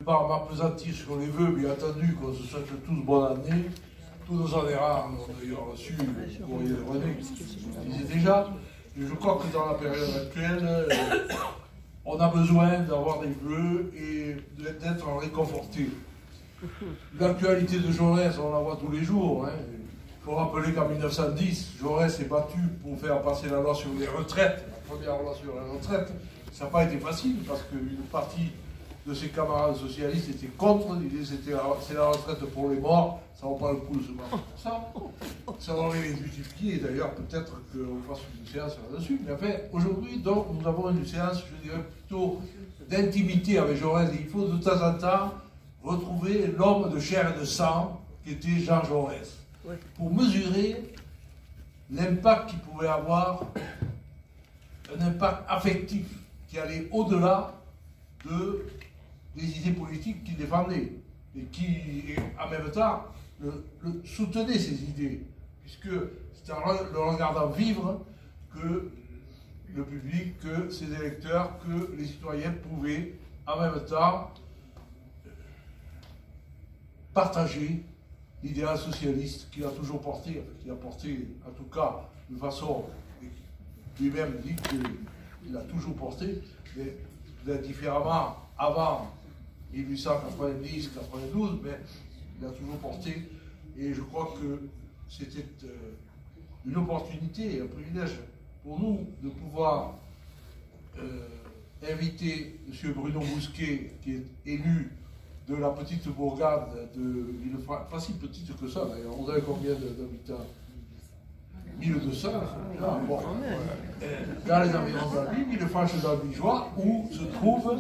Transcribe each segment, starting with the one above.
Pas m'appesantir sur les vœux, bien entendu, qu'on se souhaite tous bonne année. Tous nos adhérents ont d'ailleurs reçu le courrier de René, je disais déjà. Et je crois que dans la période actuelle, on a besoin d'avoir des vœux et d'être réconforté. L'actualité de Jaurès, on la voit tous les jours. Hein. Il faut rappeler qu'en 1910, Jaurès s'est battu pour faire passer la loi sur les retraites, la première loi sur les retraites. Ça n'a pas été facile parce qu'une partie de ses camarades socialistes étaient contre, l'idée c'était c'est la retraite pour les morts, ça vaut pas le coup de se battre pour ça. Ça aurait les multiplier, et d'ailleurs peut-être qu'on fasse une séance là-dessus. Mais enfin, aujourd'hui, donc, nous avons une séance, je dirais, plutôt d'intimité avec Jaurès. Et il faut de temps en temps retrouver l'homme de chair et de sang qui était Jean Jaurès, pour mesurer l'impact qu'il pouvait avoir, un impact affectif qui allait au-delà des idées politiques qu'il défendait et qui, en même temps, soutenait ces idées, puisque c'est en le regardant vivre que le public, que ses électeurs, que les citoyens pouvaient en même temps partager l'idéal socialiste qu'il a toujours porté, qu'il a porté en tout cas de façon, lui-même dit qu'il a toujours porté, mais peut-être différemment avant 1890-92, mais il a toujours porté, et je crois que c'était une opportunité, un privilège pour nous de pouvoir inviter M. Bruno Bousquet, qui est élu de la petite bourgade de Villefranche, pas si petite que ça d'ailleurs, vous avez combien d'habitants? 1200, bon, dans les environs de la ville, Villefranche-d'Albigeois, où se trouve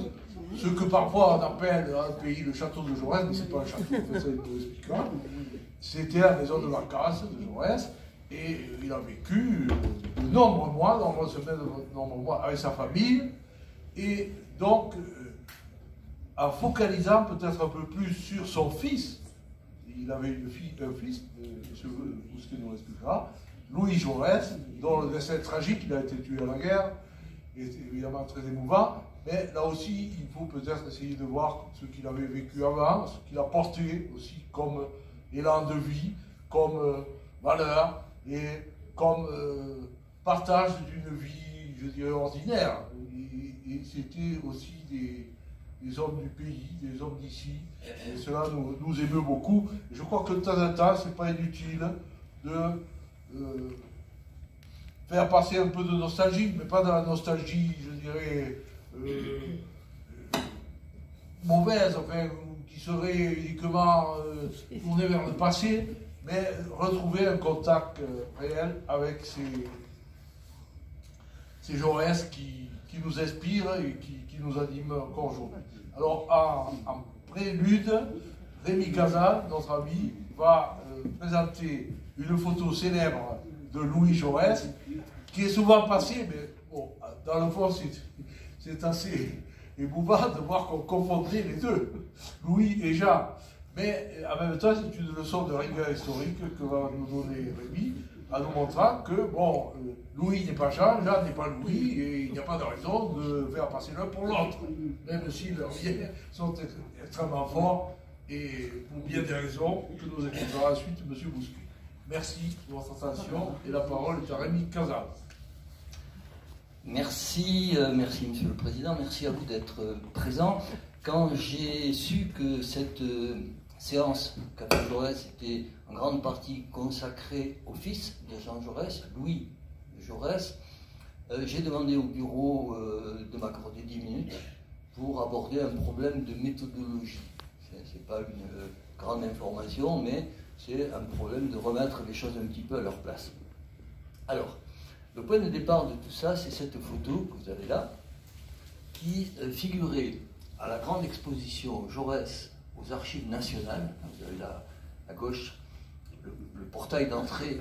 ce que parfois on appelle dans le pays le château de Jaurès, mais ce n'est pas un château, en fait, ça il vous expliquera. C'était la maison de vacances de Jaurès, et il a vécu de nombreux mois, nombreuses semaines, de nombreux mois avec sa famille, et donc en focalisant peut-être un peu plus sur son fils, il avait un fils, M. Bousquet nous l'expliquera, Louis Jaurès, dont le destin tragique, il a été tué à la guerre, est évidemment très émouvant, mais là aussi, il faut peut-être essayer de voir ce qu'il avait vécu avant, ce qu'il a porté aussi comme élan de vie, comme valeur et comme partage d'une vie, je dirais, ordinaire. Et c'était aussi des hommes du pays, des hommes d'ici, et cela nous émeut beaucoup. Et je crois que de temps en temps, ce n'est pas inutile de faire passer un peu de nostalgie, mais pas dans la nostalgie, je dirais, mauvaise, enfin, qui serait uniquement tournée vers le passé, mais retrouver un contact réel avec ces Jaurès qui nous inspirent et qui nous animent encore aujourd'hui. Alors, en prélude, Rémi Casal, notre ami, va présenter une photo célèbre de Louis Jaurès, qui est souvent passé, mais bon, dans le fond, c'est assez émouvant de voir qu'on confondrait les deux, Louis et Jean. Mais en même temps, c'est une leçon de rigueur historique que va nous donner Rémi, en nous montrant que, bon, Louis n'est pas Jean, Jean n'est pas Louis, et il n'y a pas de raison de faire passer l'un pour l'autre, même si leurs liens sont extrêmement forts, et pour bien des raisons que nous expliquera ensuite M. Bousquet. Merci de votre attention, et la parole est à Rémi Casal. Merci, merci Monsieur le Président, merci à vous d'être présent. Quand j'ai su que cette séance qu'a fait Jaurès était en grande partie consacrée au fils de Jean Jaurès, Louis Jaurès, j'ai demandé au bureau de m'accorder 10 minutes pour aborder un problème de méthodologie. Ce n'est pas une grande information, mais c'est un problème de remettre les choses un petit peu à leur place. Alors, le point de départ de tout ça, c'est cette photo que vous avez là, qui figurait à la grande exposition Jaurès aux Archives nationales. Vous avez là, à gauche, le portail d'entrée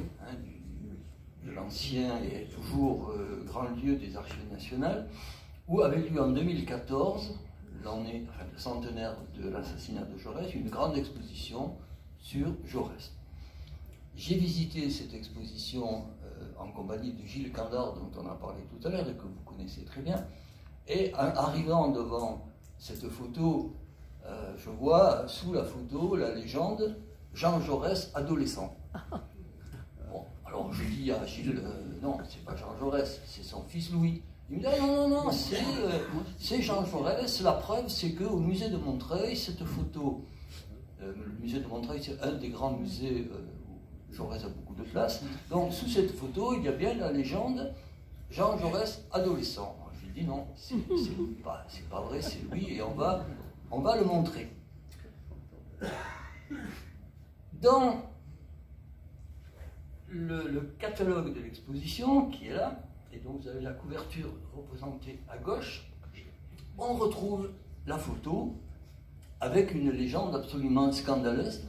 de l'ancien et toujours grand lieu des Archives nationales, où avait lieu en 2014, l'année, enfin, le centenaire de l'assassinat de Jaurès, une grande exposition sur Jaurès. J'ai visité cette exposition en compagnie de Gilles Candard, dont on a parlé tout à l'heure et que vous connaissez très bien, et en arrivant devant cette photo je vois sous la photo la légende Jean Jaurès adolescent. Bon, alors je dis à Gilles, non, c'est pas Jean Jaurès, c'est son fils Louis. Il me dit, ah, non, non, non, c'est Jean Jaurès. La preuve, c'est qu'au musée de Montreuil, cette photo, le musée de Montreuil, c'est un des grands musées où Jaurès a beaucoup de place. Donc, sous cette photo, il y a bien la légende Jean Jaurès adolescent. Je lui dis, non, c'est pas vrai, c'est lui, et on va le montrer. Dans le catalogue de l'exposition, qui est là, et donc vous avez la couverture représentée à gauche, on retrouve la photo avec une légende absolument scandaleuse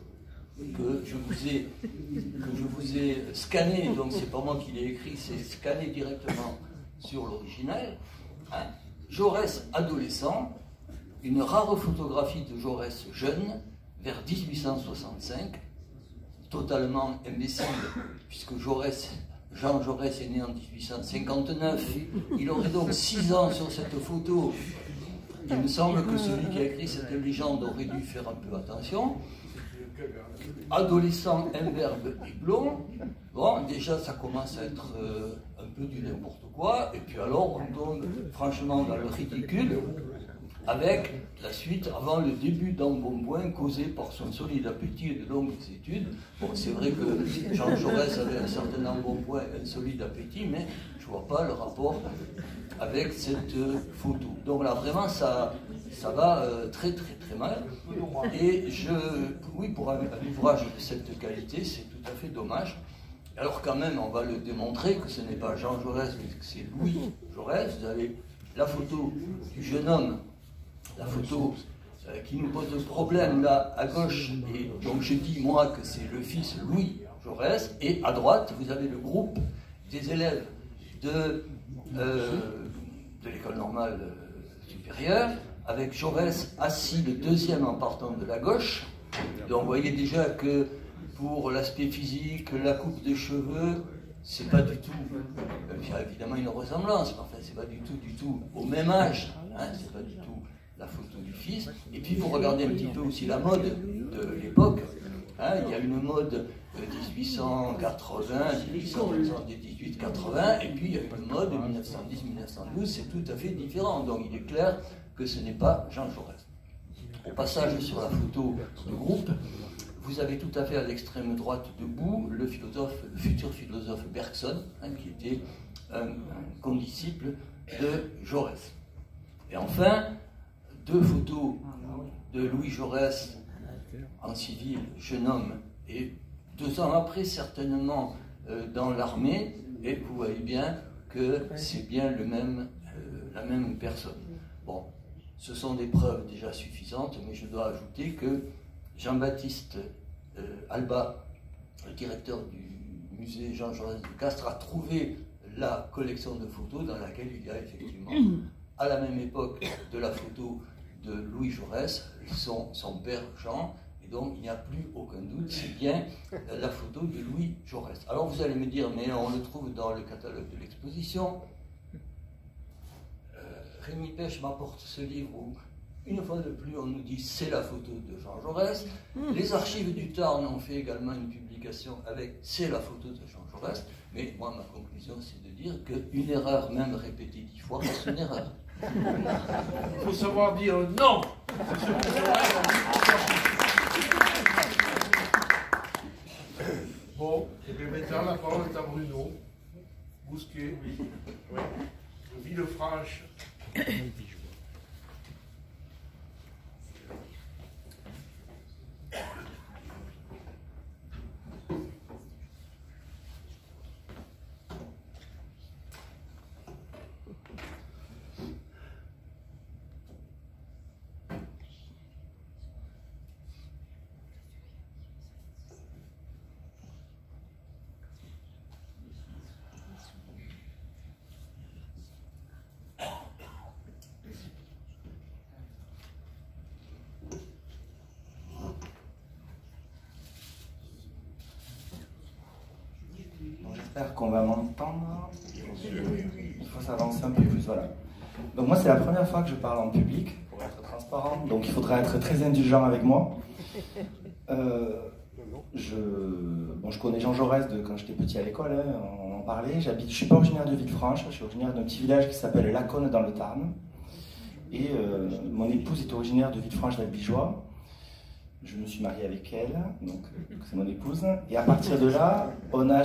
que je vous ai scanné, donc c'est pas moi qui l'ai écrit, c'est scanné directement sur l'original. Hein. Jaurès adolescent, une rare photographie de Jaurès jeune, vers 1865, totalement imbécile, puisque Jean Jaurès est né en 1859, il aurait donc 6 ans sur cette photo. Il me semble que celui qui a écrit cette légende aurait dû faire un peu attention. Adolescent, imberbe et blond, bon, déjà ça commence à être un peu du n'importe quoi, et puis alors on tombe franchement dans le ridicule, avec la suite, avant le début d'embonpoint causé par son solide appétit et de longues études. Bon, c'est vrai que Jean Jaurès avait un certain embonpoint et un solide appétit, mais je ne vois pas le rapport avec cette photo. Donc là, vraiment, ça va très très très mal. Et oui, pour un ouvrage de cette qualité, c'est tout à fait dommage. Alors quand même, on va le démontrer que ce n'est pas Jean Jaurès, mais que c'est Louis Jaurès. Vous avez la photo du jeune homme, la photo qui nous pose le problème là à gauche, et donc je dis moi que c'est le fils Louis Jaurès, et à droite vous avez le groupe des élèves de l'école normale supérieure, avec Jaurès assis le deuxième en partant de la gauche. Donc vous voyez déjà que pour l'aspect physique, la coupe de cheveux, c'est pas du tout, il y a évidemment une ressemblance, mais enfin c'est pas du tout au même âge, hein, c'est pas du tout la photo du fils. Et puis vous regardez un petit peu aussi la mode de l'époque, hein, il y a une mode 1880, 1880, et puis il y a une mode 1910-1912, c'est tout à fait différent, donc il est clair que ce n'est pas Jean Jaurès. Au passage sur la photo de groupe, vous avez tout à fait à l'extrême droite debout le futur philosophe Bergson, hein, qui était un condisciple de Jaurès. Et enfin, 2 photos de Louis Jaurès en civil, jeune homme, et 2 ans après certainement dans l'armée, et vous voyez bien que c'est bien la même personne. Bon, ce sont des preuves déjà suffisantes, mais je dois ajouter que Jean-Baptiste Alba, le directeur du musée Jean Jaurès de Castres, a trouvé la collection de photos dans laquelle il y a effectivement, à la même époque de la photo de Louis Jaurès, son père Jean, et donc il n'y a plus aucun doute, c'est bien la photo de Louis Jaurès. Alors vous allez me dire, mais on le trouve dans le catalogue de l'exposition. Rémi Pêche m'apporte ce livre où, une fois de plus, on nous dit c'est la photo de Jean Jaurès. Les archives du Tarn ont fait également une publication avec c'est la photo de Jean Jaurès. Mais moi, ma conclusion, c'est de dire qu'une erreur, même répétée 10 fois, reste une erreur. Il faut savoir dire non. C'est ce que bon, et bien maintenant, la parole est à Bruno Bousquet, de Villefranche. J'espère qu'on va m'entendre. Il faut s'avancer un peu plus, voilà. Donc moi, c'est la première fois que je parle en public, pour être transparent. transparent, donc il faudra être très indulgent avec moi. Je connais Jean Jaurès de quand j'étais petit à l'école, hein, on en parlait. Je ne suis pas originaire de Villefranche, je suis originaire d'un petit village qui s'appelle Laconne dans le Tarn. Et mon épouse est originaire de Villefranche-d'Albigeois. Je me suis marié avec elle, donc c'est mon épouse. Et à partir de là, on a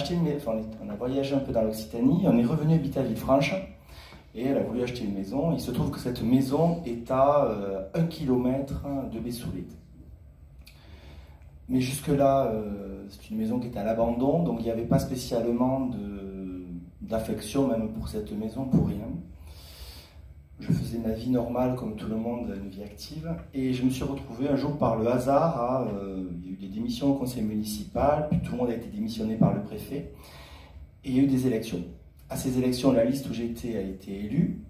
voyagé un peu dans l'Occitanie, on est revenu habiter à Villefranche. Et elle a voulu acheter une maison. Il se trouve que cette maison est à 1 km de Bessoulette. Mais jusque-là, c'est une maison qui est à l'abandon, donc il n'y avait pas spécialement d'affection même pour cette maison, pour rien. Je faisais ma vie normale comme tout le monde, une vie active, et je me suis retrouvé un jour par le hasard il y a eu des démissions au conseil municipal, puis tout le monde a été démissionné par le préfet, et il y a eu des élections. À ces élections, la liste où j'étais a été élue.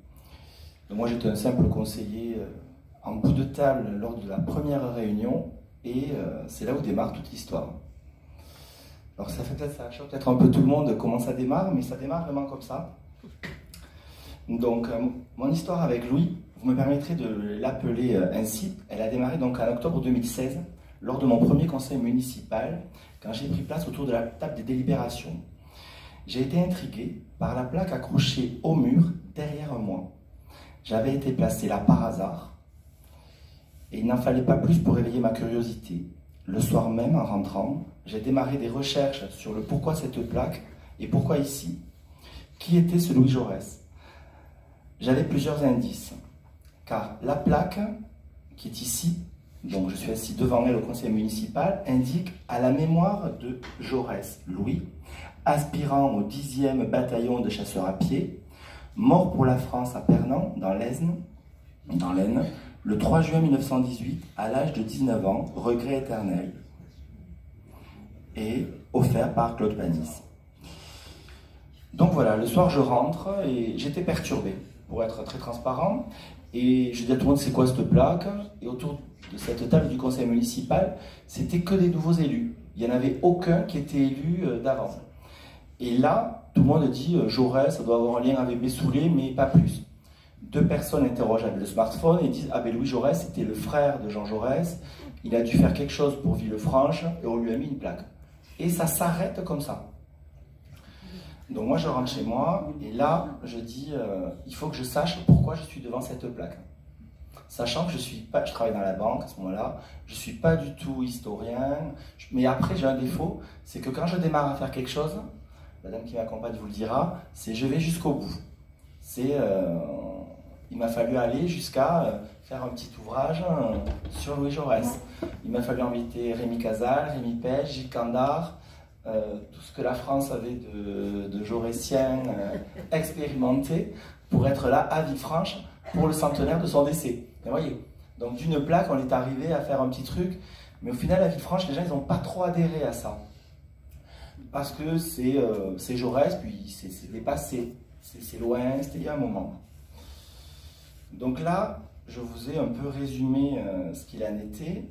Donc moi j'étais un simple conseiller en bout de table lors de la première réunion, et c'est là où démarre toute l'histoire. Alors ça choque peut-être un peu tout le monde comment ça démarre, mais ça démarre vraiment comme ça. Donc mon histoire avec Louis, vous me permettrez de l'appeler ainsi, elle a démarré donc en octobre 2016, lors de mon premier conseil municipal, quand j'ai pris place autour de la table des délibérations. J'ai été intrigué par la plaque accrochée au mur derrière moi. J'avais été placé là par hasard, et il n'en fallait pas plus pour éveiller ma curiosité. Le soir même, en rentrant, j'ai démarré des recherches sur le pourquoi cette plaque et pourquoi ici. Qui était ce Louis Jaurès? J'avais plusieurs indices, car la plaque qui est ici, donc je suis assis devant elle au conseil municipal, indique à la mémoire de Jaurès Louis, aspirant au 10e bataillon de chasseurs à pied, mort pour la France à Pernan, dans l'Aisne, le 3 juin 1918, à l'âge de 19 ans, regret éternel, et offert par Claude Panis. Donc voilà, le soir je rentre et j'étais perturbé, pour être très transparent, et je dis à tout le monde c'est quoi cette plaque, et autour de cette table du conseil municipal, c'était que des nouveaux élus, il n'y en avait aucun qui était élu d'avant. Et là, tout le monde dit Jaurès, ça doit avoir un lien avec Bessoullet, mais pas plus. Deux personnes interrogent avec le smartphone et disent ah ben Louis Jaurès c'était le frère de Jean Jaurès, il a dû faire quelque chose pour Villefranche et on lui a mis une plaque. Et ça s'arrête comme ça. Donc moi je rentre chez moi et là je dis il faut que je sache pourquoi je suis devant cette plaque. Sachant que je travaille dans la banque à ce moment-là, je ne suis pas du tout historien, mais après j'ai un défaut, c'est que quand je démarre à faire quelque chose, la dame qui m'accompagne vous le dira, c'est je vais jusqu'au bout. Il m'a fallu aller jusqu'à faire un petit ouvrage sur Louis Jaurès. Il m'a fallu inviter Rémi Casal, Rémi Pech, Gilles Candard, tout ce que la France avait de jaurésiens expérimentés pour être là à Villefranche pour le centenaire de son décès. Vous voyez, donc d'une plaque, on est arrivé à faire un petit truc, mais au final, à Villefranche, les gens, ils n'ont pas trop adhéré à ça. Parce que c'est Jaurès, puis c'est dépassé, c'est loin, c'était il y a un moment. Donc là, je vous ai un peu résumé ce qu'il en était,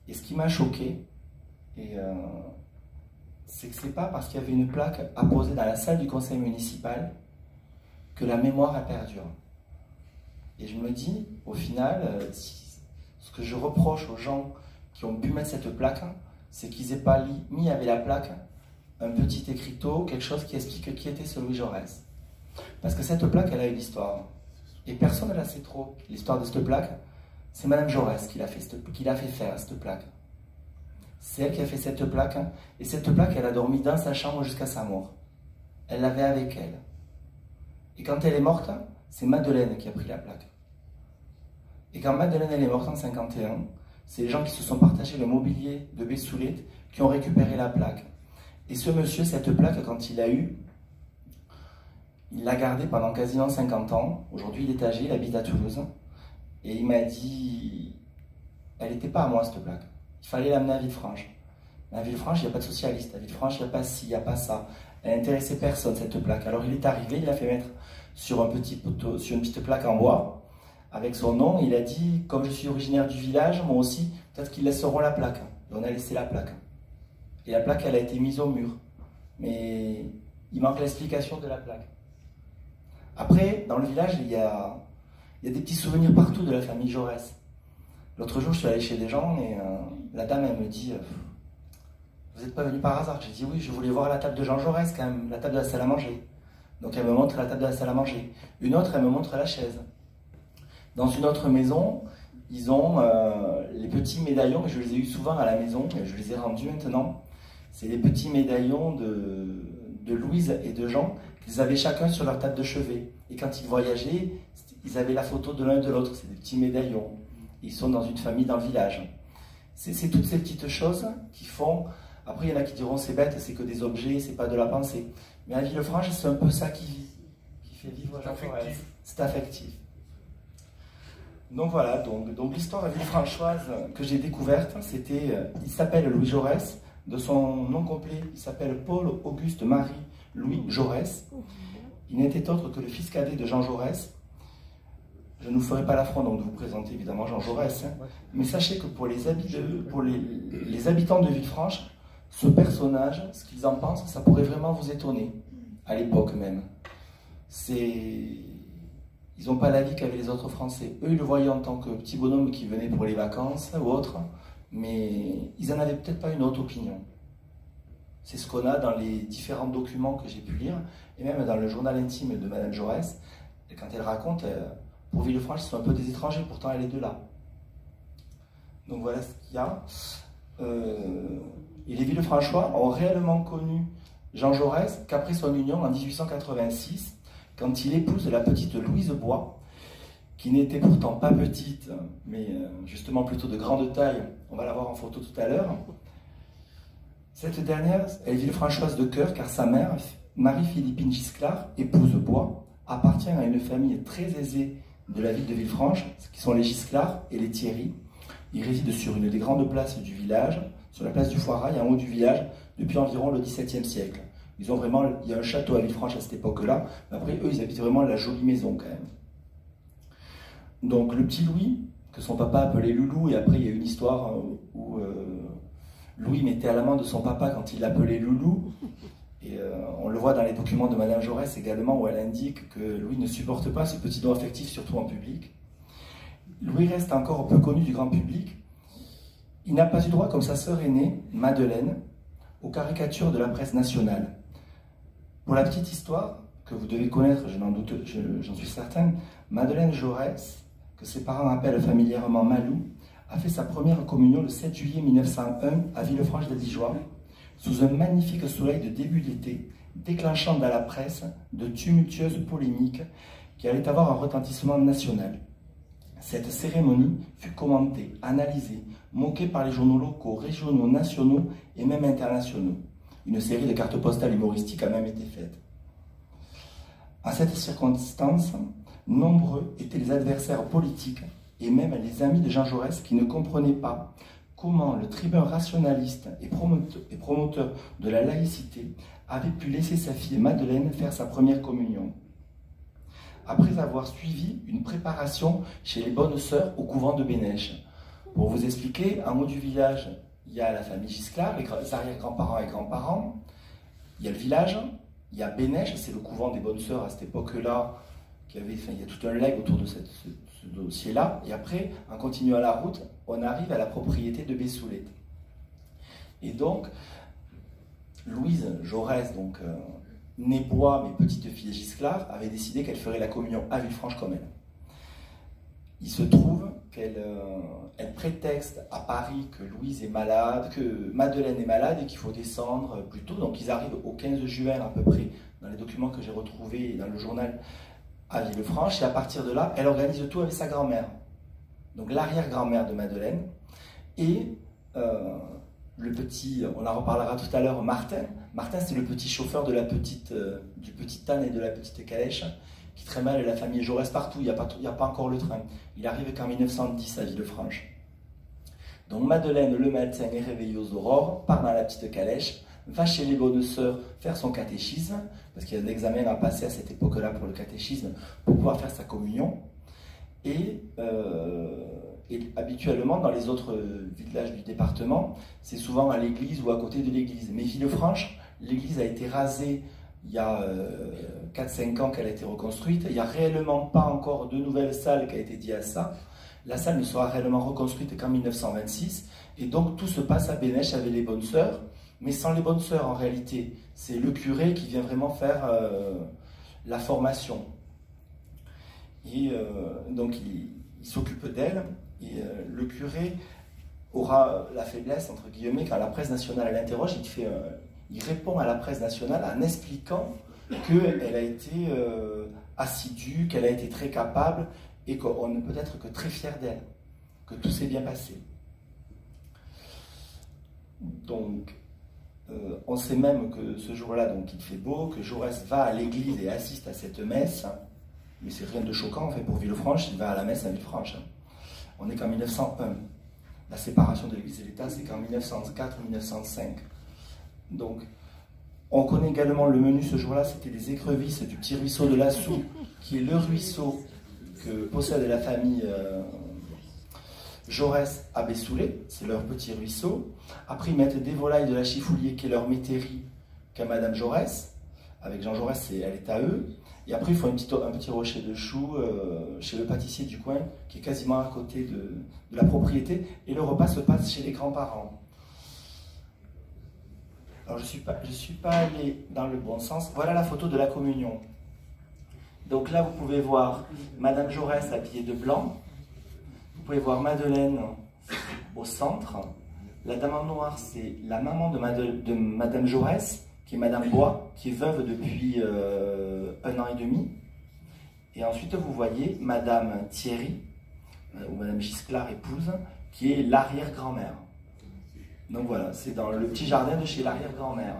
et ce qui m'a choqué, c'est que c'est pas parce qu'il y avait une plaque apposée dans la salle du conseil municipal que la mémoire a perdure. Et je me dis, au final, ce que je reproche aux gens qui ont pu mettre cette plaque, c'est qu'ils n'aient pas mis avec la plaque un petit écriteau, quelque chose qui explique qui était ce Louis Jaurès. Parce que cette plaque, elle a une histoire. Et personne ne la sait trop. L'histoire de cette plaque, c'est Madame Jaurès qui l'a fait faire, cette plaque. C'est elle qui a fait cette plaque. Et cette plaque, elle a dormi dans sa chambre jusqu'à sa mort. Elle l'avait avec elle. Et quand elle est morte, c'est Madeleine qui a pris la plaque. Et quand Madeleine elle est morte en 1951, c'est les gens qui se sont partagés le mobilier de Bessoullet qui ont récupéré la plaque. Et ce monsieur, cette plaque, quand il l'a eue, il l'a gardée pendant quasiment 50 ans. Aujourd'hui, il est âgé, il habite à Toulouse. Et il m'a dit, elle n'était pas à moi cette plaque. Il fallait l'amener à Villefranche. Mais à Villefranche, il n'y a pas de socialiste. À Villefranche, il n'y a pas ci, il n'y a pas ça. Elle n'intéressait personne, cette plaque. Alors il est arrivé, il l'a fait mettre sur un petit poteau, sur une petite plaque en bois, avec son nom. Et il a dit, comme je suis originaire du village, moi aussi, peut-être qu'ils laisseront la plaque. Et on a laissé la plaque. Et la plaque, elle a été mise au mur. Mais il manque l'explication de la plaque. Après, dans le village, il y a Il y a des petits souvenirs partout de la famille Jaurès. L'autre jour, je suis allé chez des gens et la dame, elle me dit vous n'êtes pas venu par hasard? J'ai dit oui, je voulais voir la table de Jean Jaurès quand même, la table de la salle à manger. Donc elle me montre la table de la salle à manger. Une autre, elle me montre la chaise. Dans une autre maison, ils ont les petits médaillons, et je les ai eus souvent à la maison, et je les ai rendus maintenant. C'est les petits médaillons de Louise et de Jean qu'ils avaient chacun sur leur table de chevet. Et quand ils voyageaient, ils avaient la photo de l'un et de l'autre. C'est des petits médaillons. Ils sont dans une famille dans le village. C'est toutes ces petites choses qui font... Après, il y en a qui diront c'est bête, c'est que des objets, c'est pas de la pensée. Mais à Villefranche, c'est un peu ça qui vit, qui fait vivre Jean Jaurès. C'est affectif. Donc voilà, donc l'histoire villefranchoise que j'ai découverte, c'était, il s'appelle Louis Jaurès, de son nom complet, il s'appelle Paul-Auguste Marie-Louis Jaurès. Il n'était autre que le fils cadet de Jean Jaurès. Je ne vous ferai pas l'affront donc de vous présenter évidemment Jean Jaurès, hein. Mais sachez que pour les habitants de Villefranche, ce personnage, ce qu'ils en pensent, ça pourrait vraiment vous étonner, à l'époque même. Ils n'ont pas la vie qu'avaient les autres Français. Eux, ils le voyaient en tant que petit bonhomme qui venait pour les vacances ou autre, mais ils n'en avaient peut-être pas une autre opinion. C'est ce qu'on a dans les différents documents que j'ai pu lire, et même dans le journal intime de Madame Jaurès, et quand elle raconte, pour Villefranche, ce sont un peu des étrangers, pourtant elle est de là. Donc voilà ce qu'il y a. Et les Villefranchois ont réellement connu Jean Jaurès qu'après son union en 1886, quand il épouse la petite Louise Bois, qui n'était pourtant pas petite, mais justement plutôt de grande taille. On va la voir en photo tout à l'heure. Cette dernière, elle est Villefranchoise de cœur, car sa mère, Marie-Philippine Gisclard, épouse Bois, appartient à une famille très aisée de la ville de Villefranche, qui sont les Gisclard et les Thierry. Ils résident sur une des grandes places du village, sur la place du Foirail, en haut du village, depuis environ le XVIIe siècle. Ils ont vraiment, il y a un château à Villefranche à cette époque-là, mais après, eux, ils habitent vraiment la jolie maison quand même. Donc, le petit Louis, que son papa appelait Loulou, et après, il y a une histoire où Louis mettait à la main de son papa quand il l'appelait Loulou, et on le voit dans les documents de Madame Jaurès également, où elle indique que Louis ne supporte pas ce petit don affectif, surtout en public. Louis reste encore peu connu du grand public. Il n'a pas eu droit, comme sa sœur aînée, Madeleine, aux caricatures de la presse nationale. Pour la petite histoire, que vous devez connaître, je n'en doute, j'en suis certain, Madeleine Jaurès, que ses parents appellent familièrement Malou, a fait sa première communion le 7 juillet 1901 à Villefranche-de-Dijoix, sous un magnifique soleil de début d'été, déclenchant dans la presse de tumultueuses polémiques qui allaient avoir un retentissement national. Cette cérémonie fut commentée, analysée, moquée par les journaux locaux, régionaux, nationaux et même internationaux. Une série de cartes postales humoristiques a même été faite. À cette circonstance, nombreux étaient les adversaires politiques et même les amis de Jean Jaurès qui ne comprenaient pas comment le tribun rationaliste et promoteur de la laïcité avait pu laisser sa fille Madeleine faire sa première communion. Après avoir suivi une préparation chez les bonnes sœurs au couvent de Bénèche. Pour vous expliquer, en haut du village, il y a la famille Gisclard, les arrière-grands-parents et grands-parents, il y a le village, il y a Bénèche, c'est le couvent des bonnes sœurs à cette époque-là, il y a tout un legs autour de ce dossier-là, et après, en continuant la route, on arrive à la propriété de Bessoulette. Et donc, Louise Jaurès, née Bois, mais petite fille Gisclard, avait décidé qu'elle ferait la communion à Villefranche comme elle. Il se trouve qu'elle prétexte à Paris que Louise est malade, que Madeleine est malade et qu'il faut descendre plus tôt. Donc ils arrivent au 15 juin à peu près, dans les documents que j'ai retrouvés dans le journal, à Villefranche. Et à partir de là, elle organise tout avec sa grand-mère. Donc l'arrière-grand-mère de Madeleine. Et le petit, on en reparlera tout à l'heure, Martin. Martin, c'est le petit chauffeur de du petit âne et de la petite calèche qui traîne mal la famille Jaurès partout. Il n'y a pas encore le train. Il arrive qu'en 1910 à Villefranche. Donc Madeleine, le matin, est réveillée aux aurores, part dans la petite calèche, va chez les bonnes sœurs faire son catéchisme, parce qu'il y a un examen à passer à cette époque-là pour le catéchisme, pour pouvoir faire sa communion. Et habituellement, dans les autres villages du département, c'est souvent à l'église ou à côté de l'église. Mais Villefranche, l'église a été rasée il y a 4-5 ans qu'elle a été reconstruite. Il n'y a réellement pas encore de nouvelle salle qui a été dédiée à ça. La salle ne sera réellement reconstruite qu'en 1926. Et donc tout se passe à Bénèche avec les bonnes sœurs, mais sans les bonnes sœurs en réalité. C'est le curé qui vient vraiment faire la formation. Et donc il s'occupe d'elle. Et le curé aura la faiblesse, entre guillemets, quand la presse nationale l'interroge, il répond à la presse nationale en expliquant qu'elle a été assidue, qu'elle a été très capable et qu'on ne peut être que très fier d'elle, que tout s'est bien passé. Donc, on sait même que ce jour-là, donc il fait beau, que Jaurès va à l'église et assiste à cette messe, mais c'est rien de choquant en fait pour Villefranche, il va à la messe à Villefranche. On n'est qu'en 1901. La séparation de l'Église et l'État, c'est qu'en 1904 ou 1905. Donc, on connaît également le menu ce jour-là, c'était des écrevisses du petit ruisseau de Lassou, qui est le ruisseau que possède la famille Jaurès à Bessoulé, c'est leur petit ruisseau. Après, ils mettent des volailles de la Chifoulier, qui est leur métairie, qu'à Madame Jaurès. Avec Jean Jaurès, elle est à eux. Et après, ils font un petit rocher de choux chez le pâtissier du coin, qui est quasiment à côté de la propriété. Et le repas se passe chez les grands-parents. Alors, je ne suis pas allé dans le bon sens. Voilà la photo de la communion. Donc là, vous pouvez voir Madame Jaurès habillée de blanc. Vous pouvez voir Madeleine au centre. La dame en noir, c'est la maman de Madame Jaurès, qui est Madame Bois, qui est veuve depuis 1 an et demi. Et ensuite, vous voyez Madame Thierry, ou Madame Gisclard, épouse, qui est l'arrière-grand-mère. Donc voilà, c'est dans le petit jardin de chez l'arrière-grand-mère.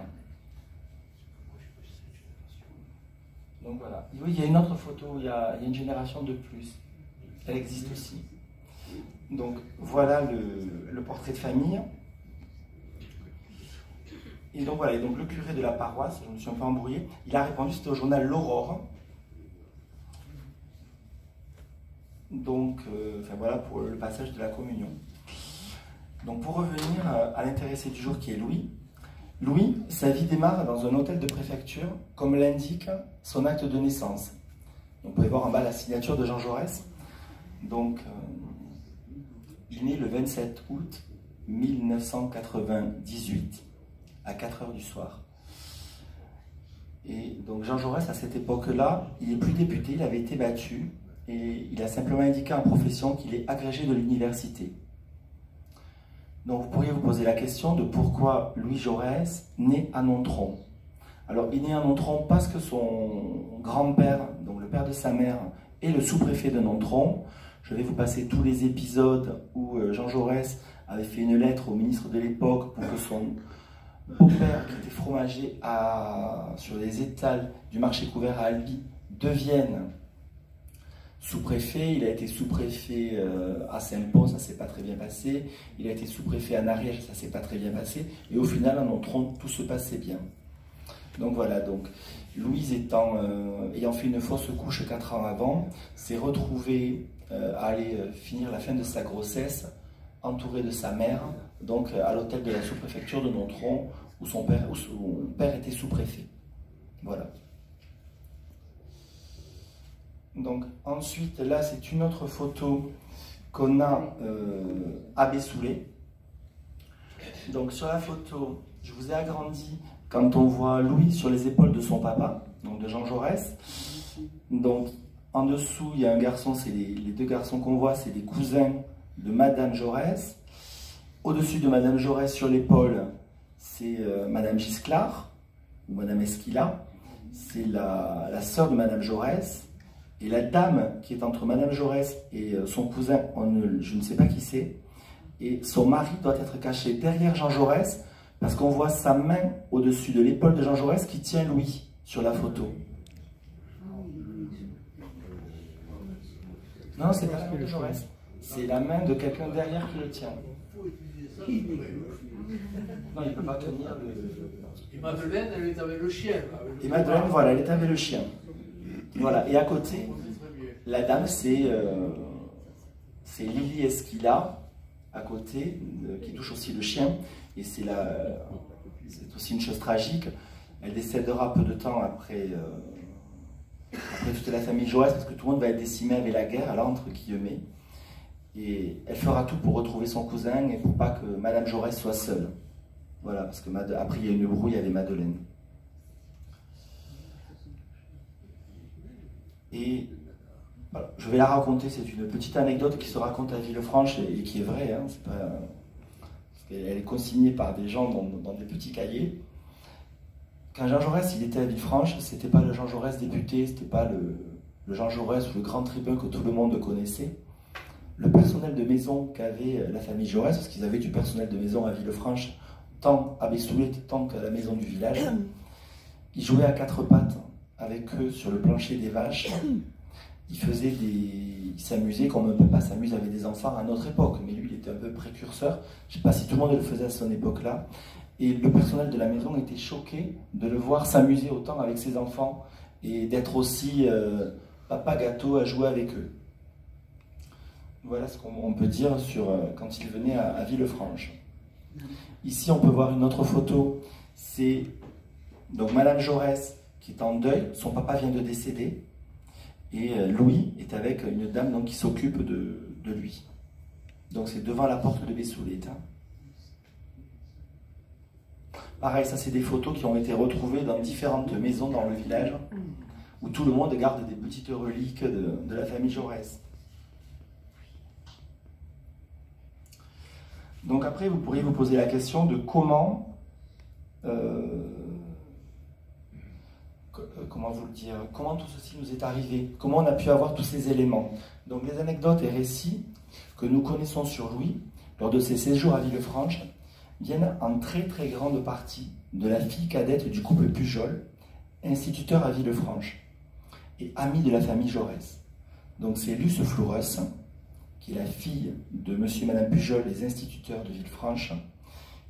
Donc voilà. Oui, il y a une autre photo, il y a une génération de plus. Elle existe aussi. Donc voilà le portrait de famille. Et donc voilà, et donc le curé de la paroisse, je me suis un peu embrouillé, il a répondu, c'était au journal L'Aurore. Donc, enfin voilà pour le passage de la communion. Donc pour revenir à l'intéressé du jour qui est Louis, Louis, sa vie démarre dans un hôtel de préfecture, comme l'indique son acte de naissance. Donc vous pouvez voir en bas la signature de Jean Jaurès. Donc, il est né le 27 août 1998, à 4 h du soir. Et donc Jean Jaurès, à cette époque-là, il n'est plus député, il avait été battu, et il a simplement indiqué en profession qu'il est agrégé de l'université. Donc vous pourriez vous poser la question de pourquoi Louis Jaurès naît à Nontron. Alors il naît à Nontron parce que son grand-père, donc le père de sa mère, est le sous-préfet de Nontron. Je vais vous passer tous les épisodes où Jean Jaurès avait fait une lettre au ministre de l'époque pour que son beau-père, qui était fromager sur les étals du marché couvert à Albi, devienne sous-préfet. Il a été sous-préfet à Saint-Pons, ça ne s'est pas très bien passé. Il a été sous-préfet à Ariège, ça ne s'est pas très bien passé. Et au final, à Nontron, tout se passait bien. Donc voilà, donc Louise ayant fait une fausse couche 4 ans avant, s'est retrouvée à aller finir la fin de sa grossesse, entourée de sa mère, donc à l'hôtel de la sous-préfecture de Nontron, où son père était sous-préfet. Voilà. Donc ensuite, là, c'est une autre photo qu'on a à Bessoulé. Donc sur la photo, je vous ai agrandi quand on voit Louis sur les épaules de son papa, donc de Jean Jaurès. Donc en dessous, il y a un garçon, c'est les deux garçons qu'on voit, c'est les cousins de Madame Jaurès. Au-dessus de Madame Jaurès sur l'épaule, c'est Madame Gisclard, ou Madame Esquila, c'est la sœur de Madame Jaurès. Et la dame qui est entre Madame Jaurès et son cousin, je ne sais pas qui c'est, et son mari doit être caché derrière Jean Jaurès, parce qu'on voit sa main au-dessus de l'épaule de Jean Jaurès qui tient Louis sur la photo. Non, c'est pas la main de Jaurès, c'est la main de quelqu'un derrière qui le tient. Non, il ne peut pas tenir le... Et Madeleine, elle est avec le chien. Et Madeleine, voilà, elle est avec le chien. Voilà, et à côté, la dame, c'est Lily Esquila, à côté, qui touche aussi le chien. Et c'est aussi une chose tragique. Elle décédera peu de temps après toute la famille Jaurès, parce que tout le monde va être décimé avec la guerre, alors entre guillemets. Et elle fera tout pour retrouver son cousin et pour pas que Madame Jaurès soit seule. Voilà, parce que après il y a une brouille avec Madeleine. Et voilà, je vais la raconter, c'est une petite anecdote qui se raconte à Villefranche et qui est vraie. Hein, c'est pas, parce qu'elle est consignée par des gens dans des petits cahiers. Quand Jean Jaurès il était à Villefranche, c'était pas le Jean Jaurès député, c'était pas le Jean Jaurès ou le grand tribun que tout le monde connaissait. Le personnel de maison qu'avait la famille Jaurès, parce qu'ils avaient du personnel de maison à Villefranche, tant à Bessoulet, tant qu'à la maison du village, ils jouaient à quatre pattes avec eux sur le plancher des vaches. Ils s'amusaient comme on ne peut pas s'amuser avec des enfants à notre époque, mais lui il était un peu précurseur. Je ne sais pas si tout le monde le faisait à son époque-là. Et le personnel de la maison était choqué de le voir s'amuser autant avec ses enfants et d'être aussi papa gâteau à jouer avec eux. Voilà ce qu'on peut dire sur quand il venait à Villefranche. Ici, on peut voir une autre photo. C'est donc Madame Jaurès qui est en deuil. Son papa vient de décéder. Et Louis est avec une dame donc, qui s'occupe de lui. Donc c'est devant la porte de Bessoulet. Hein. Pareil, ça c'est des photos qui ont été retrouvées dans différentes maisons dans le village, où tout le monde garde des petites reliques de la famille Jaurès. Donc après, vous pourriez vous poser la question de comment vous le dire, comment tout ceci nous est arrivé, comment on a pu avoir tous ces éléments. Donc les anecdotes et récits que nous connaissons sur Louis, lors de ses séjours à Villefranche, viennent en très très grande partie de la fille cadette du couple Pujol, instituteur à Villefranche, et amie de la famille Jaurès. Donc c'est Luce Flourens, qui est la fille de monsieur et madame Pujol, les instituteurs de Villefranche,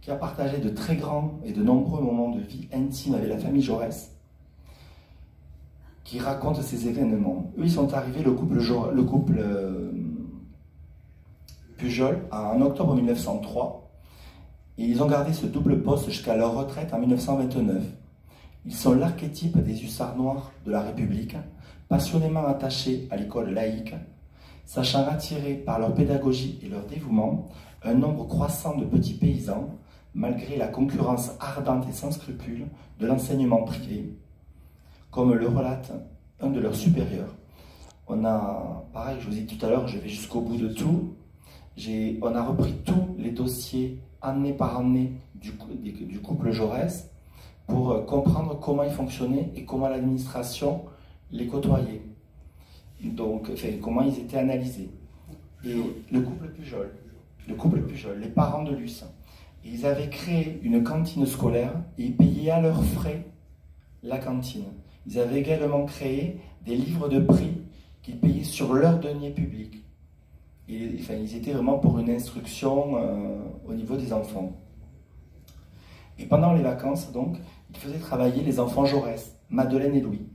qui a partagé de très grands et de nombreux moments de vie intime avec la famille Jaurès, qui raconte ces événements. Eux, ils sont arrivés, le couple Pujol, en octobre 1903, et ils ont gardé ce double poste jusqu'à leur retraite en 1929. Ils sont l'archétype des hussards noirs de la République, passionnément attachés à l'école laïque, sachant attirer par leur pédagogie et leur dévouement un nombre croissant de petits paysans, malgré la concurrence ardente et sans scrupules de l'enseignement privé, comme le relate un de leurs supérieurs. On a, pareil, je vous ai dit tout à l'heure, je vais jusqu'au bout de tout, on a repris tous les dossiers année par année du couple Jaurès pour comprendre comment ils fonctionnaient et comment l'administration les côtoyait. Donc, enfin, comment ils étaient analysés. Et le couple Pujol, les parents de Luce, ils avaient créé une cantine scolaire et ils payaient à leurs frais la cantine. Ils avaient également créé des livres de prix qu'ils payaient sur leur denier public. Et, enfin, ils étaient vraiment pour une instruction au niveau des enfants. Et pendant les vacances, donc, ils faisaient travailler les enfants Jaurès, Madeleine et Louis.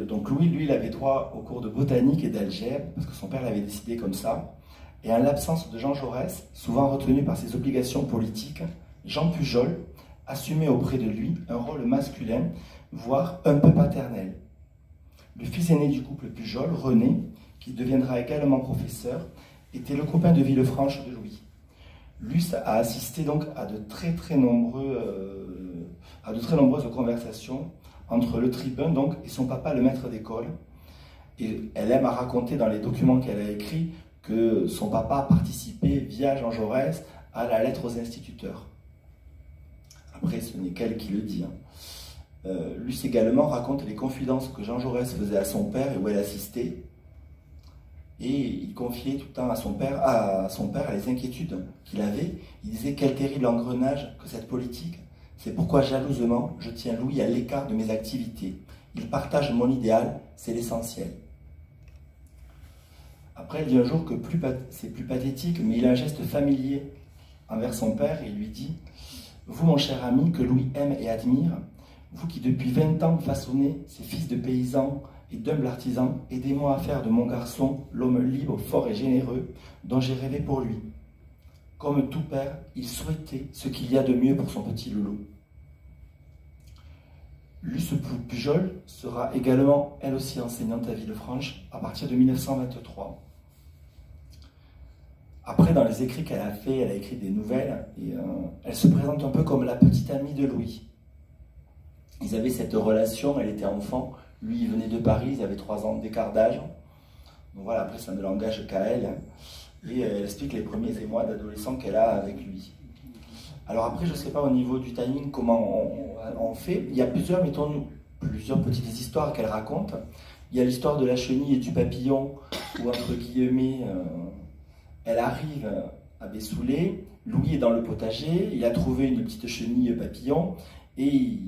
Donc Louis, lui, il avait droit aux cours de botanique et d'algèbre, parce que son père l'avait décidé comme ça. Et en l'absence de Jean Jaurès, souvent retenu par ses obligations politiques, Jean Pujol assumait auprès de lui un rôle masculin, voire un peu paternel. Le fils aîné du couple Pujol, René, qui deviendra également professeur, était le copain de Villefranche de Louis. Luce a assisté donc à de très nombreuses conversations entre le tribun donc, et son papa, le maître d'école. Et elle aime à raconter dans les documents qu'elle a écrits que son papa a participé via Jean Jaurès à la lettre aux instituteurs. Après, ce n'est qu'elle qui le dit. Hein. Luce également raconte les confidences que Jean Jaurès faisait à son père et où elle assistait. Et il confiait tout le temps à son père les inquiétudes qu'il avait. Il disait quel terrible engrenage que cette politique. C'est pourquoi jalousement je tiens Louis à l'écart de mes activités. Il partage mon idéal, c'est l'essentiel. Après, elle dit un jour que c'est plus pathétique, mais il a un geste familier envers son père et il lui dit « Vous, mon cher ami, que Louis aime et admire, vous qui depuis 20 ans façonnez ces fils de paysans et d'humbles artisans, aidez-moi à faire de mon garçon l'homme libre, fort et généreux dont j'ai rêvé pour lui. Comme tout père, il souhaitait ce qu'il y a de mieux pour son petit loulou. » Luce Pujol sera également, elle aussi, enseignante à Villefranche à partir de 1923. Après, dans les écrits qu'elle a fait, elle a écrit des nouvelles, et elle se présente un peu comme la petite amie de Louis. Ils avaient cette relation, elle était enfant, lui il venait de Paris, ils avaient 3 ans d'écart d'âge. Donc voilà, après ça ne l'engage qu'à elle, et elle explique les premiers émois d'adolescent qu'elle a avec lui. Alors après, je ne sais pas au niveau du timing comment on fait. Il y a plusieurs, mettons, plusieurs petites histoires qu'elle raconte. Il y a l'histoire de la chenille et du papillon, où entre guillemets, elle arrive à Bessoulé, Louis est dans le potager, il a trouvé une petite chenille papillon, et il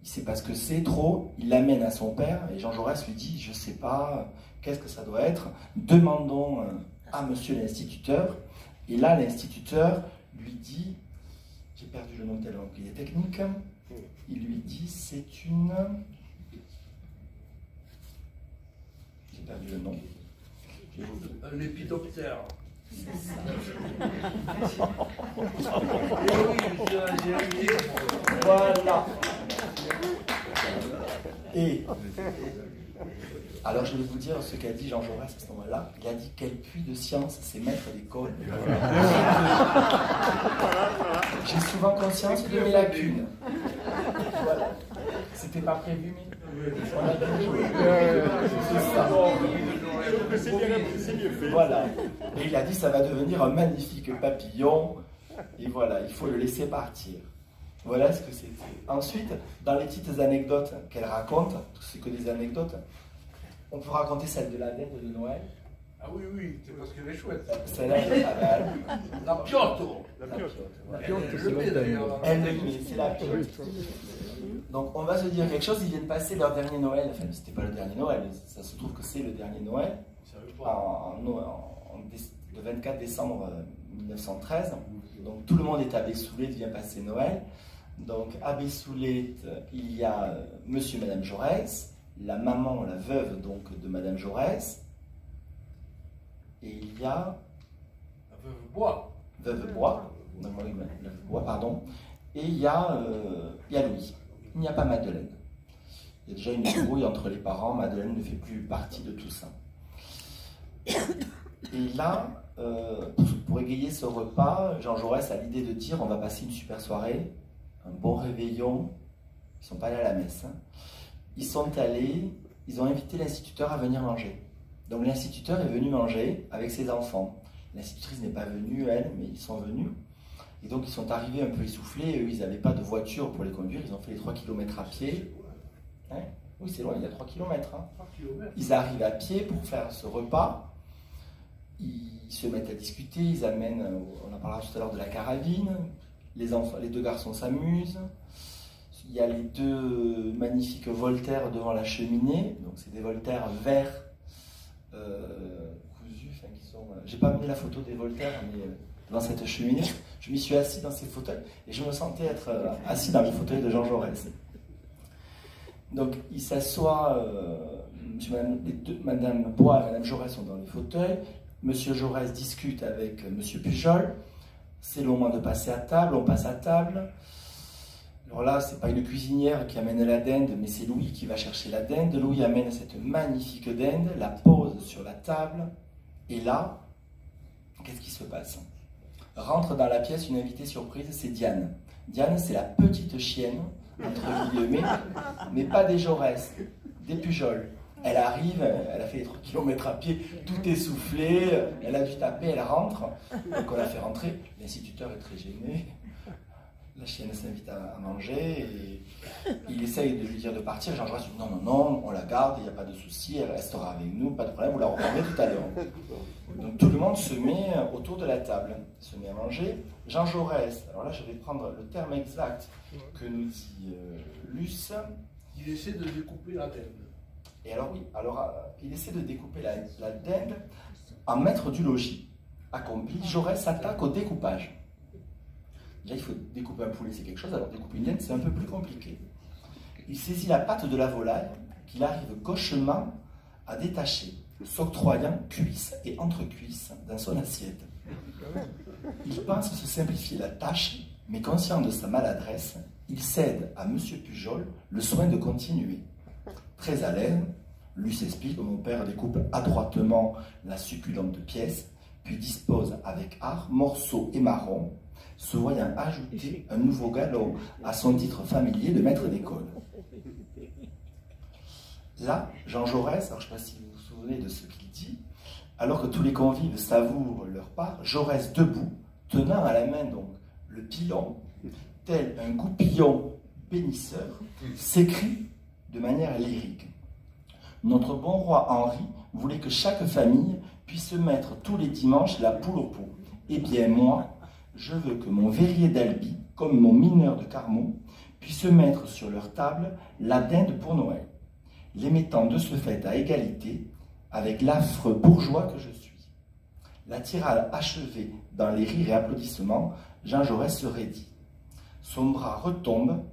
ne sait pas ce que c'est trop, il l'amène à son père, et Jean Jaurès lui dit, je ne sais pas, qu'est-ce que ça doit être, demandons à monsieur l'instituteur, et là l'instituteur lui dit, j'ai perdu le nom tellement qu'il est technique, il lui dit, c'est une... J'ai perdu le nom. Un lépidoptère. Voilà. Et alors je vais vous dire ce qu'a dit Jean Jaurès à ce moment-là. Il a dit quel puits de science, c'est maître d'école. J'ai souvent conscience de mes lacunes. Voilà. C'était pas prévu, mais on a c'est mieux fait. Voilà. Et il a dit ça va devenir un magnifique papillon. Et voilà, il faut le laisser partir. Voilà ce que c'était. Ensuite, dans les petites anecdotes qu'elle raconte, c'est que des anecdotes, on peut raconter celle de la dinde de Noël. Ah oui, oui, c'est parce qu'elle est chouette. Celle-là, elle est pas mal. La Piotto. La Piotto, elle le met, c'est la Piotto. Donc on va se dire quelque chose, ils viennent passer leur dernier Noël, enfin c'était pas le dernier Noël, ça se trouve que c'est le dernier Noël, le 24 décembre 1913, donc tout le monde est à Bessoulé, vient passer Noël, donc à Bessoulé il y a monsieur et madame Jaurès, la maman, la veuve donc de madame Jaurès, et il y a... La veuve Bois. Veuve Bois, pardon, et il y a Louis. Il n'y a pas Madeleine. Il y a déjà une embrouille entre les parents. Madeleine ne fait plus partie de tout ça. Et là, pour égayer ce repas, Jean Jaurès a l'idée de dire on va passer une super soirée, un bon réveillon. Ils ne sont pas allés à la messe. Ils sont allés, ils ont invité l'instituteur à venir manger. Donc l'instituteur est venu manger avec ses enfants. L'institutrice n'est pas venue, elle, mais ils sont venus. Et donc ils sont arrivés un peu essoufflés, eux ils n'avaient pas de voiture pour les conduire, ils ont fait les 3 km à pied. Hein, oui c'est loin, il y a 3 km. Hein. Ils arrivent à pied pour faire ce repas, ils se mettent à discuter, ils amènent, on en parlera tout à l'heure de la carabine, les 2 garçons s'amusent, il y a les 2 magnifiques Voltaires devant la cheminée, donc c'est des Voltaires verts, cousus, enfin qui sont... J'ai pas mis la photo des Voltaires, mais... Dans cette cheminée, je m'y suis assis dans ces fauteuils et je me sentais être assis dans le fauteuil de Jean Jaurès. Donc il s'assoit, madame Bois et madame Jaurès sont dans les fauteuils, monsieur Jaurès discute avec monsieur Pujol, c'est le moment de passer à table, on passe à table. Alors là, c'est pas une cuisinière qui amène la dinde, mais c'est Louis qui va chercher la dinde. Louis amène cette magnifique dinde, la pose sur la table, et là, qu'est-ce qui se passe ? Rentre dans la pièce une invitée surprise, c'est Diane. Diane, c'est la petite chienne, entre guillemets, mais pas des Jaurès, des Pujol. Elle arrive, elle a fait les 3 km à pied, tout essoufflé, elle a dû taper, elle rentre. Donc on la fait rentrer, l'instituteur est très gêné. La chienne s'invite à manger et il essaye de lui dire de partir. Jean Jaurès dit non, non, non, on la garde, il n'y a pas de souci, elle restera avec nous, pas de problème, vous la reprendrez tout à l'heure. Donc tout le monde se met autour de la table, se met à manger. Jean Jaurès, alors là je vais prendre le terme exact que nous dit Luce. Il essaie de découper la dinde. Et alors oui, alors il essaie de découper la dinde en maître du logis. Accompli, Jaurès s'attaque au découpage. Déjà, il faut découper un poulet, c'est quelque chose, alors découper une dinde, c'est un peu plus compliqué. Il saisit la patte de la volaille, qu'il arrive gauchement à détacher, s'octroyant cuisse et entre-cuisse dans son assiette. Il pense se simplifier la tâche, mais conscient de sa maladresse, Il cède à M. Pujol le soin de continuer. Très à l'aise, lui s'explique que mon père découpe adroitement la succulente pièce, puis dispose avec art morceaux et marrons, se voyant ajouter un nouveau galon à son titre familier de maître d'école. Là, Jean Jaurès, alors je ne sais pas si vous vous souvenez de ce qu'il dit, alors que tous les convives savourent leur part, Jaurès debout, tenant à la main donc le pilon, tel un goupillon bénisseur, s'écrie de manière lyrique. Notre bon roi Henri voulait que chaque famille puisse mettre tous les dimanches la poule au pot. Eh bien moi, je veux que mon verrier d'Albi, comme mon mineur de Carmont, puisse mettre sur leur table la dinde pour Noël, les mettant de ce fait à égalité avec l'affreux bourgeois que je suis. La tirade achevée dans les rires et applaudissements, Jean Jaurès se raidit. Son bras retombe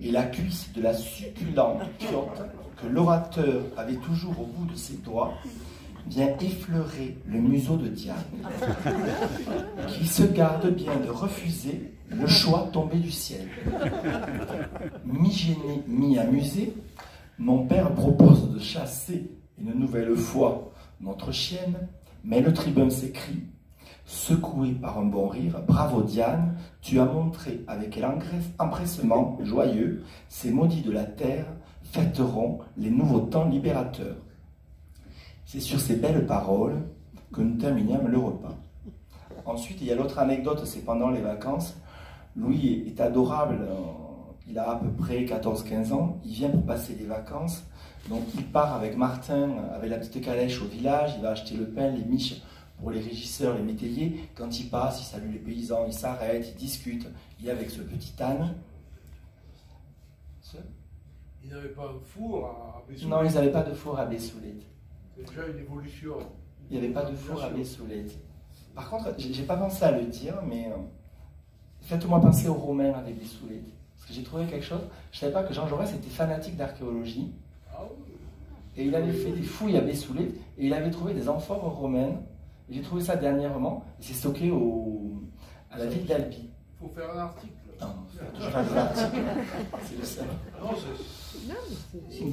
et la cuisse de la succulente piotte que l'orateur avait toujours au bout de ses doigts vient effleurer le museau de Diane, qui se garde bien de refuser le choix tombé du ciel. Mi-gêné, mi-amusé, mon père propose de chasser une nouvelle fois notre chienne, mais le tribun s'écrie, secoué par un bon rire, « Bravo Diane, tu as montré avec l'empressement joyeux ces maudits de la terre fêteront les nouveaux temps libérateurs. » C'est sur ces belles paroles que nous terminâmes le repas. Ensuite, il y a l'autre anecdote, c'est pendant les vacances. Louis est adorable, il a à peu près 14-15 ans, il vient pour passer les vacances, donc il part avec Martin, avec la petite calèche au village, il va acheter le pain, les miches pour les régisseurs, les métayers. Quand il passe, il salue les paysans, il s'arrête, il discute, il est avec ce petit âne. Ils n'avaient pas de four à Bessoulette. Non, ils n'avaient pas de four à Bessoulette. C'est déjà une évolution. Il n'y avait pas de four à Bessoulette. Par contre, j'ai pas pensé à le dire, mais faites-moi penser aux Romains avec Bessoulette. Parce que j'ai trouvé quelque chose. Je ne savais pas que Jean Jaurès était fanatique d'archéologie. Ah oui. Et il avait fait des fouilles à Bessoulette et il avait trouvé des amphores romaines. J'ai trouvé ça dernièrement. Et c'est stocké à la ville d'Albi. Il faut faire un article. Non, faut toujours faire des articles. C'est le seul. Non, c'est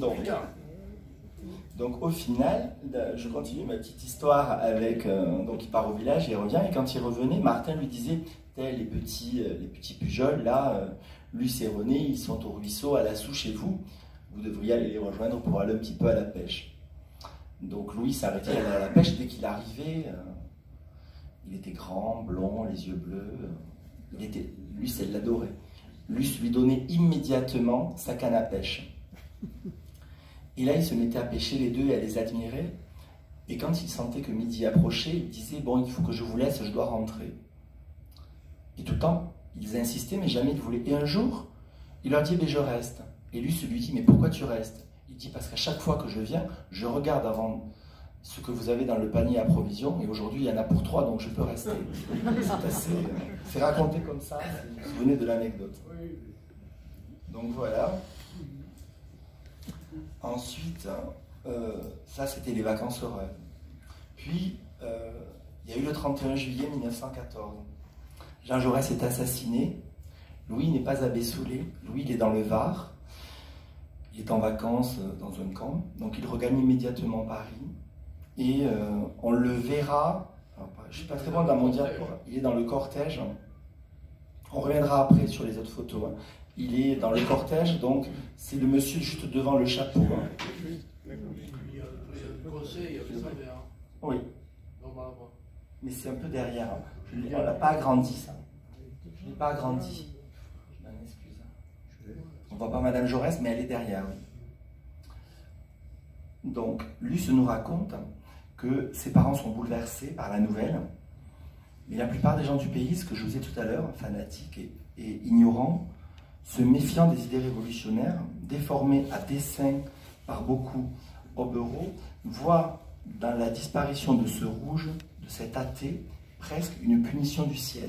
Donc au final, je continue ma petite histoire avec, donc il part au village, il revient, et quand il revenait, Martin lui disait, les petits Pujols, là, Luce et René, ils sont au ruisseau, à la Soue chez vous, vous devriez aller les rejoindre pour aller un petit peu à la pêche. Donc Louis s'arrêtait à la pêche, dès qu'il arrivait, il était grand, blond, les yeux bleus, Luce, elle l'adorait. Luce lui donnait immédiatement sa canne à pêche. Et là, ils se mettaient à pêcher les deux et à les admirer. Et quand ils sentaient que midi approchait, ils disaient « Bon, il faut que je vous laisse, je dois rentrer. » Et tout le temps, ils insistaient, mais jamais ils voulaient. Et un jour, il leur dit « Ben, je reste. » Et lui se lui dit « Mais pourquoi tu restes ?» Il dit « Parce qu'à chaque fois que je viens, je regarde avant ce que vous avez dans le panier à provisions, et aujourd'hui, il y en a pour 3, donc je peux rester. » C'est raconté comme ça, si vous vous souvenez de l'anecdote. Donc voilà. Ensuite, ça c'était les vacances heureuses. Puis, il y a eu le 31 juillet 1914. Jean Jaurès est assassiné. Louis n'est pas à Bessoulette. Louis, il est dans le Var. Il est en vacances dans un camp. Donc il regagne immédiatement Paris. Et on le verra. Alors, je ne suis pas très bon dans mon diapo. Il est dans le cortège. On reviendra après sur les autres photos. Il est dans le cortège, donc c'est le monsieur juste devant le chapeau. Il y a le conseil, il y a fait ça derrière. Oui. Normalement. Mais c'est un peu derrière. On ne l'a pas agrandi, ça. Je ne l'ai pas agrandi. Je m'en excuse. On ne voit pas Madame Jaurès, mais elle est derrière, oui. Donc, Luce nous raconte que ses parents sont bouleversés par la nouvelle. Mais la plupart des gens du pays, ce que je vous ai tout à l'heure, fanatiques et ignorants, se méfiant des idées révolutionnaires, déformées à dessein par beaucoup obéraux, voient dans la disparition de ce rouge, de cet athée, presque une punition du ciel.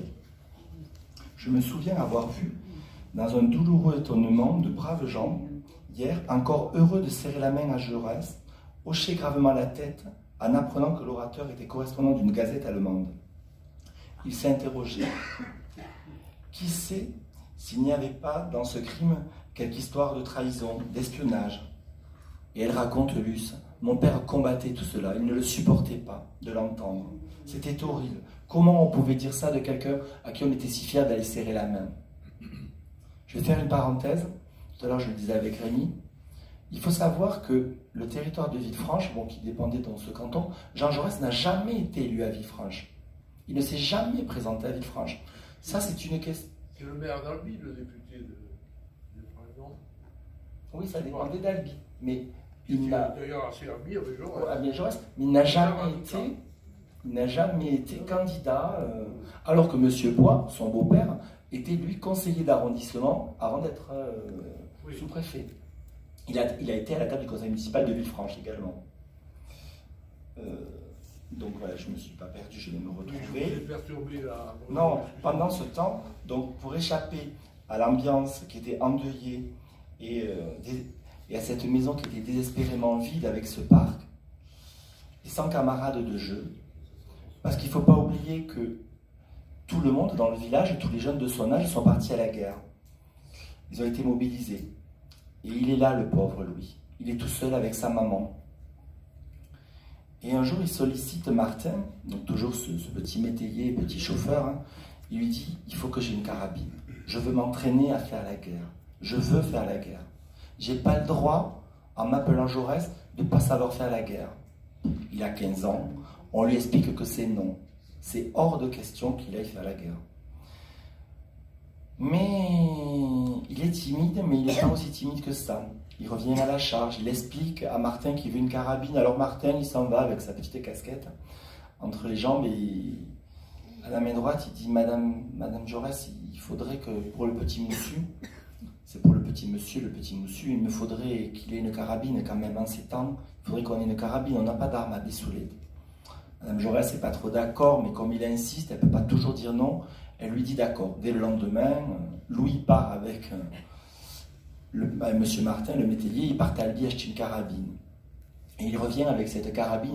Je me souviens avoir vu, dans un douloureux étonnement, de braves gens, hier, encore heureux de serrer la main à Jaurès, hocher gravement la tête en apprenant que l'orateur était correspondant d'une gazette allemande. Il s'est interrogé. Qui sait s'il n'y avait pas dans ce crime quelque histoire de trahison, d'espionnage. Et elle raconte, Luce, mon père combattait tout cela, il ne le supportait pas de l'entendre. C'était horrible. Comment on pouvait dire ça de quelqu'un à qui on était si fier d'aller serrer la main? Je vais faire une parenthèse. Tout à l'heure, je le disais avec Rémi. Il faut savoir que le territoire de Villefranche, bon, qui dépendait dans ce canton, Jean Jaurès n'a jamais été élu à Villefranche. Il ne s'est jamais présenté à Villefranche. Ça, c'est une question. C'est le maire d'Albi, le député de Villefranche. Oui, ça dépendait d'Albi. Mais il n'a d'ailleurs assez ami avec Jaurès. Mais il n'a jamais été candidat, alors que M. Bois, son beau-père, était lui conseiller d'arrondissement avant d'être sous-préfet. Il a été à la table du conseil municipal de Villefranche également. Donc voilà, je ne me suis pas perdu, je vais me retrouver. Non, pendant ce temps, donc pour échapper à l'ambiance qui était endeuillée et à cette maison qui était désespérément vide avec ce parc, et sans camarades de jeu, parce qu'il ne faut pas oublier que tout le monde dans le village, tous les jeunes de son âge sont partis à la guerre. Ils ont été mobilisés. Et il est là, le pauvre Louis. Il est tout seul avec sa maman. Et un jour, il sollicite Martin, donc toujours ce petit métayer, petit chauffeur. Hein, il lui dit, il faut que j'ai une carabine. Je veux m'entraîner à faire la guerre. Je veux faire la guerre. J'ai pas le droit, en m'appelant Jaurès, de ne pas savoir faire la guerre. Il a 15 ans. On lui explique que c'est non. C'est hors de question qu'il aille faire la guerre. Mais il est timide, mais il n'est pas aussi timide que ça. Il revient à la charge, il explique à Martin qu'il veut une carabine. Alors Martin, il s'en va avec sa petite casquette entre les jambes et à la main droite, il dit Madame Jaurès, il faudrait que pour le petit monsieur, c'est pour le petit monsieur, il me faudrait qu'il ait une carabine quand même en ces temps. Il faudrait qu'on ait une carabine, on n'a pas d'arme à dessouler. Madame Jaurès n'est pas trop d'accord, mais comme il insiste, elle ne peut pas toujours dire non. Elle lui dit d'accord. Dès le lendemain, Louis part avec M. Martin, le métayer, ils partent à Albi acheter une carabine. Et il revient avec cette carabine.